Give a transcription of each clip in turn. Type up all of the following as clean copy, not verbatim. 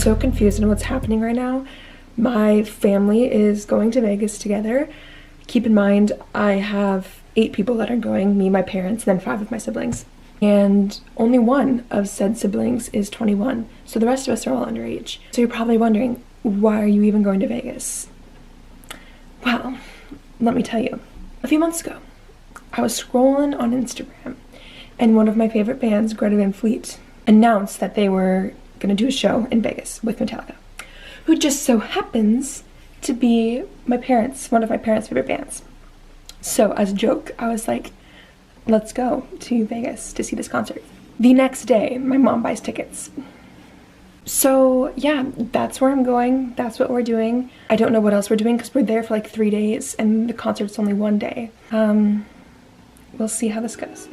so confused on what's happening right now. My family is going to Vegas together. Keep in mind, I have 8 people that are going, me, my parents, and then 5 of my siblings. And only one of said siblings is 21. So the rest of us are all underage. So you're probably wondering, why are you even going to Vegas? Well, let me tell you. A few months ago, I was scrolling on Instagram, and one of my favorite bands, Greta Van Fleet, announced that they were gonna do a show in Vegas with Metallica, who just so happens to be one of my parents' favorite bands. So as a joke, I was like, let's go to Vegas to see this concert. The next day, my mom buys tickets. So yeah, that's where I'm going. That's what we're doing. I don't know what else we're doing because we're there for like 3 days and the concert's only 1 day. We'll see how this goes.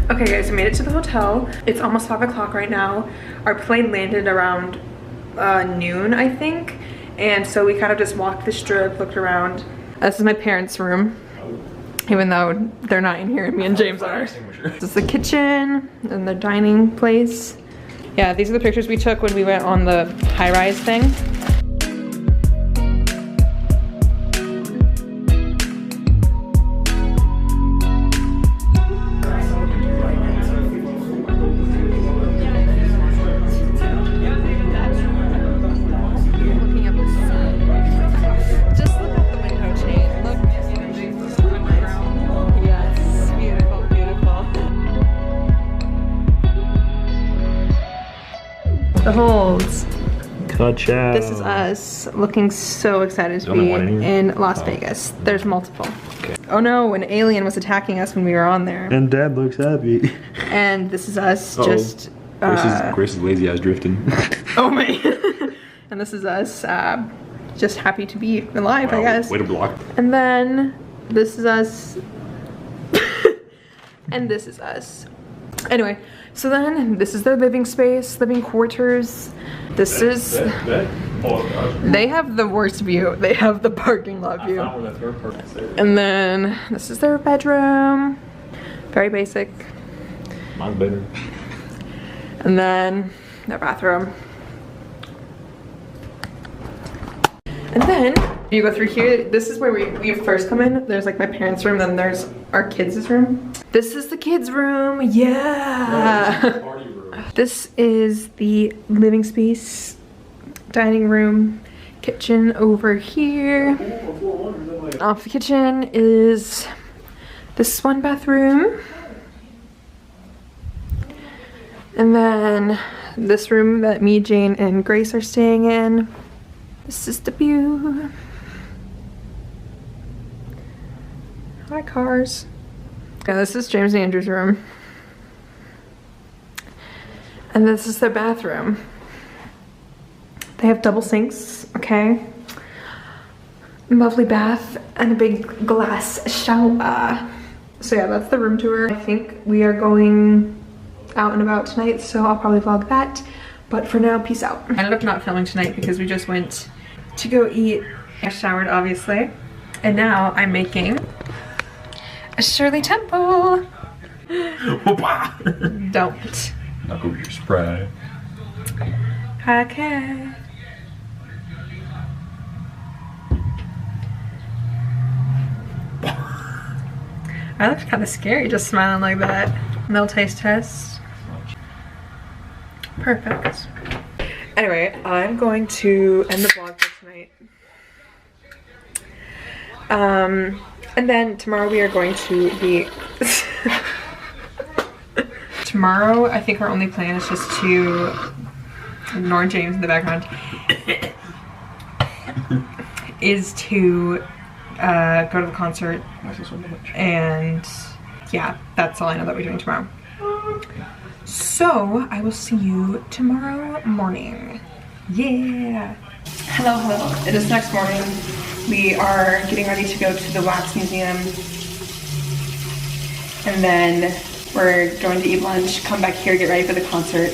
Okay guys, I made it to the hotel. It's almost 5 o'clock right now. Our plane landed around noon, I think. And so we kind of just walked the strip, looked around. This is my parents' room, even though they're not in here, me and James are. This is the kitchen and the dining place. Yeah, these are the pictures we took when we went on the high-rise thing. The holds. Ka-chow. This is us looking so excited to be in Las Vegas. There's multiple. Okay. Oh no, an alien was attacking us when we were on there. And Dad looks happy. And this is us just... Grace is lazy ass drifting. Oh my. And this is us just happy to be alive, wow, I guess. Way to block. And then this is us. And this is us. Anyway, so then this is their living space, living quarters. This is... They have the worst view. They have the parking lot view. And then this is their bedroom. Very basic. Mine's better. And then their bathroom. And then you go through here. This is where we first come in. There's like my parents' room, then there's our kids' room. This is the kids' room. Yeah. Party room. This is the living space, dining room, kitchen over here. Off the kitchen is this one bathroom. And then this room that me, Jane, and Grace are staying in. This is the view. Hi, cars. Yeah, this is James and Andrew's room. And this is their bathroom. They have double sinks, okay? Lovely bath and a big glass shower. So yeah, that's the room tour. I think we are going out and about tonight, so I'll probably vlog that. But for now, peace out. I ended up not filming tonight because we just went to go eat. I showered, obviously. And now I'm making a Shirley Temple. Don't. Knuckle your spray. Okay. I looked kind of scary just smiling like that. No taste test. Perfect. Anyway, I'm going to end the vlog for tonight. And then tomorrow we are going to be... Tomorrow, I think our only plan is just to ignore James in the background. Is to go to the concert and yeah, that's all I know that we're doing tomorrow. So I will see you tomorrow morning. Yeah. Hello. It is next morning. We are getting ready to go to the wax museum. And then we're going to eat lunch, come back here, get ready for the concert,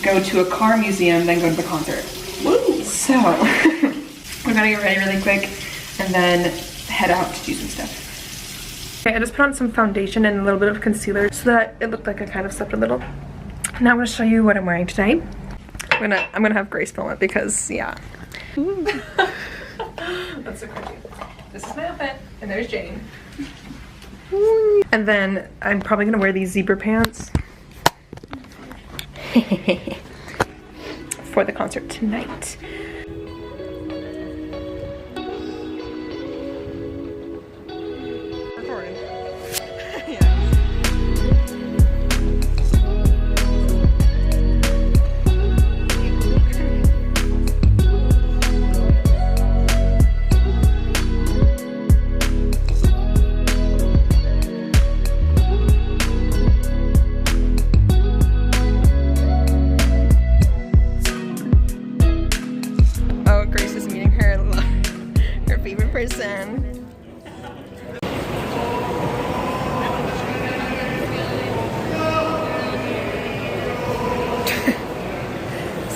go to a car museum, then go to the concert. Woo! So, we're gonna get ready really quick and then head out to do some stuff. Okay, I just put on some foundation and a little bit of concealer so that it looked like I kind of slept a little. Now I'm gonna show you what I'm wearing today. I'm gonna have Grace film it because, yeah. That's so crazy. This is my outfit, and there's Jane. And then I'm probably gonna wear these zebra pants for the concert tonight.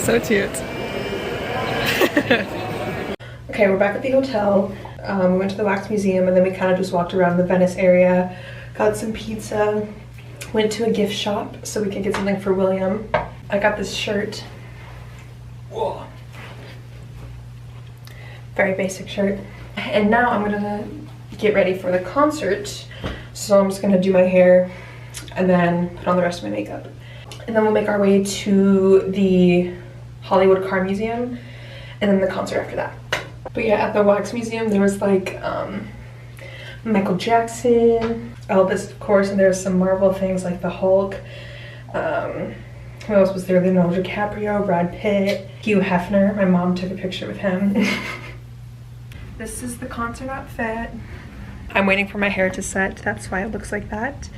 So cute. Okay, we're back at the hotel. We went to the wax museum and then we kind of just walked around the Venice area, got some pizza, went to a gift shop so we could get something for William. I got this shirt. Whoa. Very basic shirt. And now I'm gonna get ready for the concert. So I'm just gonna do my hair and then put on the rest of my makeup. And then we'll make our way to the Hollywood Car Museum and then the concert after that. But yeah, at the wax museum there was like Michael Jackson, Elvis of course, and there's some Marvel things like the Hulk. Who else was there? Leonardo DiCaprio, Brad Pitt, Hugh Hefner. My mom took a picture with him. This is the concert outfit. I'm waiting for my hair to set, that's why it looks like that.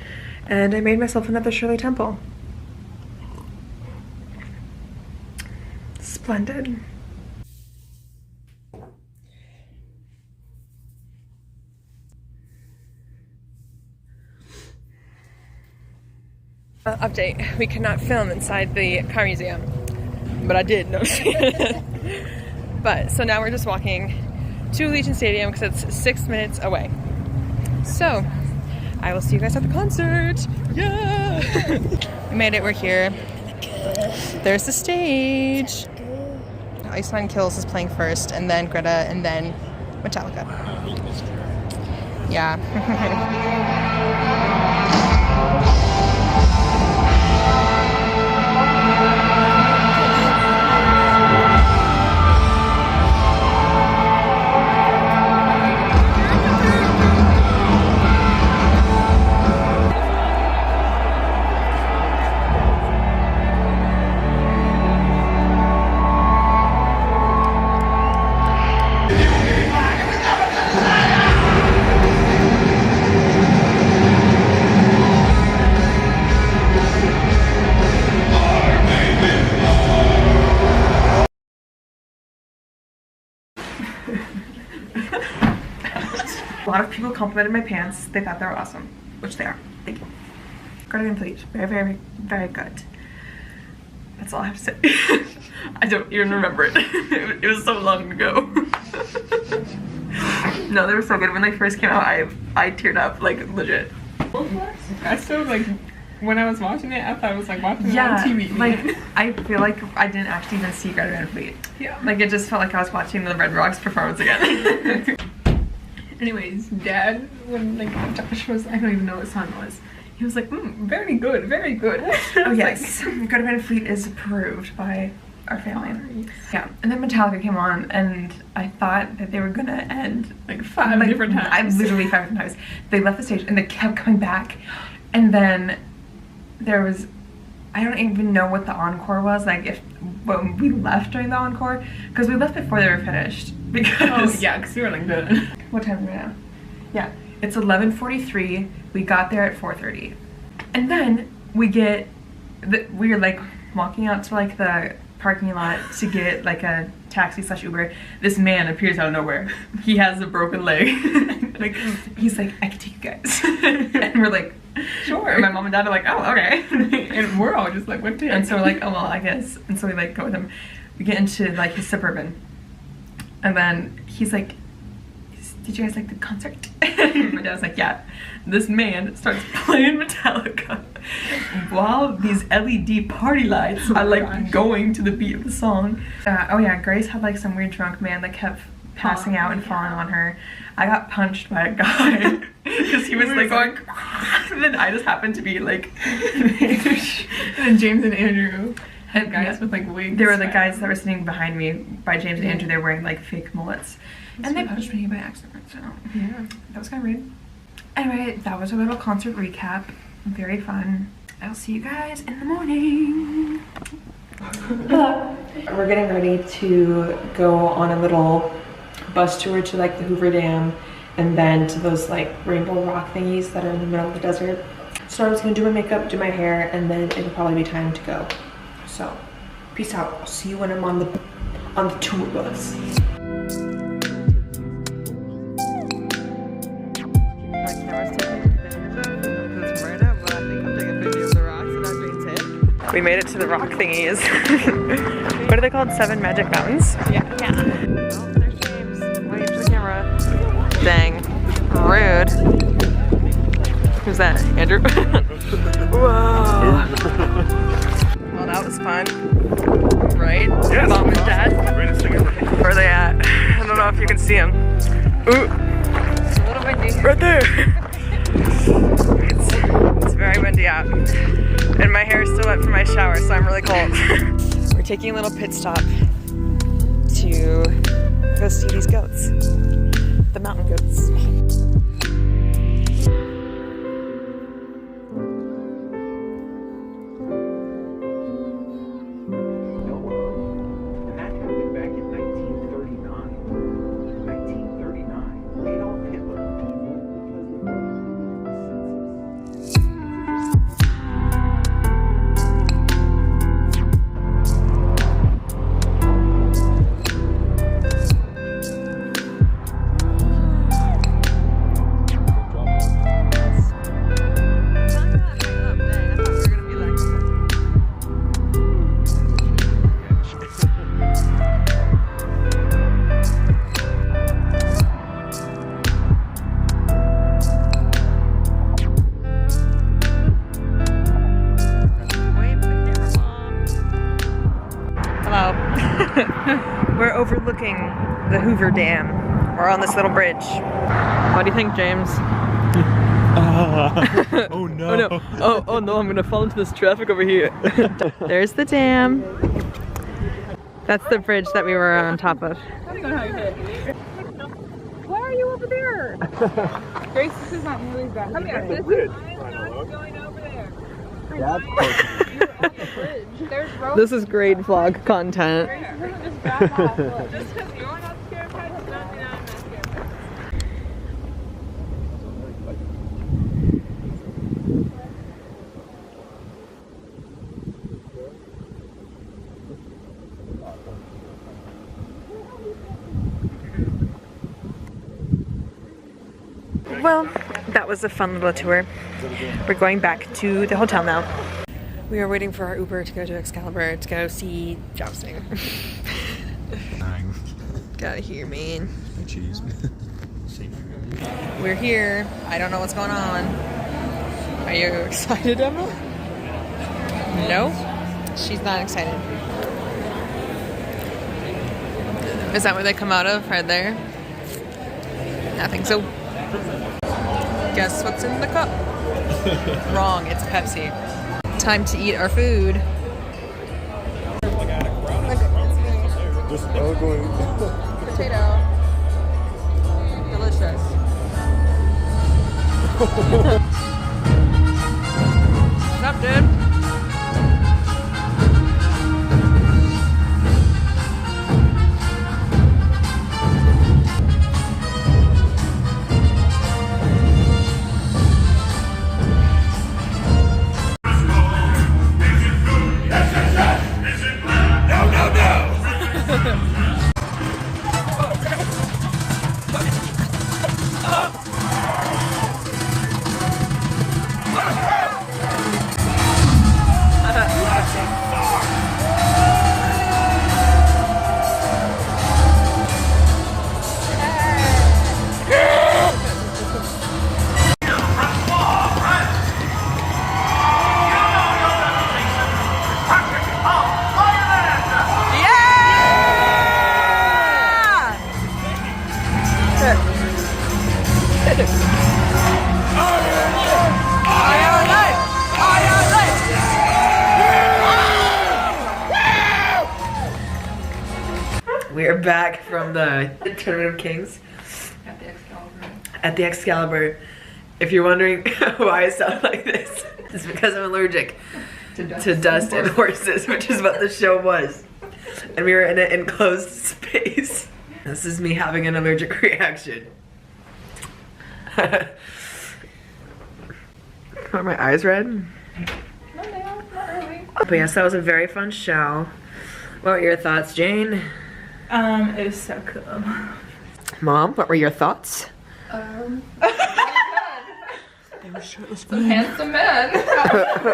And I made myself another Shirley Temple. Splendid. Update, we could not film inside the car museum, but I did notice. But so now we're just walking to Allegiant Stadium because it's 6 minutes away. So I will see you guys at the concert. Yeah. We made it, we're here. There's the stage. Iceman Kills is playing first, and then Greta, and then Metallica. Yeah. A lot of people complimented my pants. They thought they were awesome, which they are. Thank you. Cardigan pleat. Very, very, very good. That's all I have to say. I don't even remember it. It was so long ago. No, they were so good. When they first came out, I teared up, like, legit. I still, like, when I was watching it, I thought it was like watching it Yeah, on TV. like, I feel like I didn't actually even see Greta Van Fleet. Yeah. Like, it just felt like I was watching the Red Rocks performance again. Anyways, Dad, when like Josh was, I don't even know what song it was. He was like, very good, very good. Oh yes, Greta Van Fleet is approved by our family. Nice. Yeah, and then Metallica came on, and I thought that they were gonna end Like five different times. I literally 5 different times. They left the stage, and they kept coming back, and then there was, I don't even know what the encore was, like if when we left during the encore, because we left before they were finished. Because Oh yeah, because we were like done. what time is it now? Yeah, it's 11:43. We got there at 4:30. And then we were like walking out to like the parking lot to get like a taxi / Uber. This man appears out of nowhere. He has a broken leg. Like, he's like, I can take you guys. And we're like, sure. And my mom and dad are like, oh, okay. And we're all just like, what did? And so we're like, oh, well, I guess. And so we like go with him. We get into like his Suburban. And then he's like, did you guys like the concert? My dad's like, yeah. This man starts playing Metallica while these LED party lights are like going to the beat of the song. Oh yeah, Grace had like some weird drunk man that kept passing out and falling on her. I got punched by a guy because he was like going, and then I just happened to be like, And then James and Andrew had guys with like wigs. They were the guys that were sitting behind me by James and Andrew. They were wearing like fake mullets. And they punched me by accident, so yeah, that was kind of rude. Anyway, that was a little concert recap. Very fun. I'll see you guys in the morning. Hello. We're getting ready to go on a little bus tour to like the Hoover Dam and then to those like rainbow rock thingies that are in the middle of the desert. So I'm just gonna do my makeup, do my hair, and then it'll probably be time to go. So, peace out. I'll see you when I'm on the tour bus. We made it to the rock thingies. What are they called? 7 magic mountains? Yeah. Oh, there's James. Wave to the camera. Dang. Rude. Who's that? Andrew? Whoa. Well, that was fun. Right? Yes. Mom and Dad? Greatest thing ever. Where are they at? I don't know if you can see them. Ooh. It's a little windy. Right there. It's very windy out. And my hair is still wet from my shower, so I'm really cold. We're taking a little pit stop to go see these goats. The mountain goats. And that happened back in 1939. 1939. Adolf Hitler. We're overlooking the Hoover Dam. We're on this little bridge. What do you think, James? Oh no. Oh no. Oh no, I'm gonna fall into this traffic over here. There's the dam. That's the bridge that we were on top of. Why are you over there? Grace, this is not moving back. Come here. This is I'm going over there. That's Bridge. There's rope. This is great vlog content. Just back off. Look. Just because you're not scared, does not mean I'm not scared. Well, that was a fun little tour. We're going back to the hotel now. We are waiting for our Uber to go to Excalibur to go see jousting. Gotta hear, man. Cheese. We're here. I don't know what's going on. Are you excited, Emma? No? She's not excited. Is that where they come out of? Right there? I think so. Guess what's in the cup? Wrong, it's Pepsi. Time to eat our food. Just going. Potato. Delicious. What's up, dude? We are back from the Tournament of Kings At the Excalibur. at the Excalibur. If you're wondering why I sound like this, it's because I'm allergic to dust and horses, which is what the show was. And we were in an enclosed space. This is me having an allergic reaction. Are my eyes red? No, not really. But yes, that was a very fun show. What were your thoughts, Jane? It was so cool. Mom, what were your thoughts? Handsome man.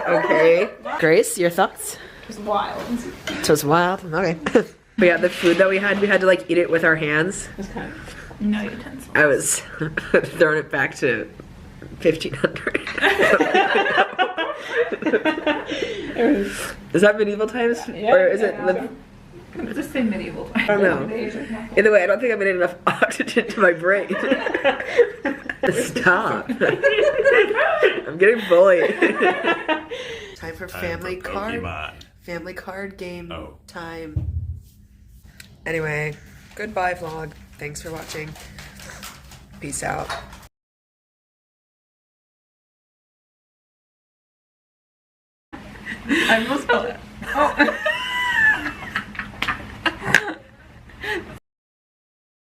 Okay. Grace, your thoughts? It was wild. It was wild. Okay. But yeah, the food that we had to like eat it with our hands. It was kind of no utensils. I was throwing it back to 1500. Is that medieval times? Or is it Just say medieval. I don't know. Either way, I don't think I'm getting enough oxygen to my brain. Stop. I'm getting bullied. Time for family card game time. Anyway, goodbye vlog. Thanks for watching. Peace out. I almost spelled it. Oh.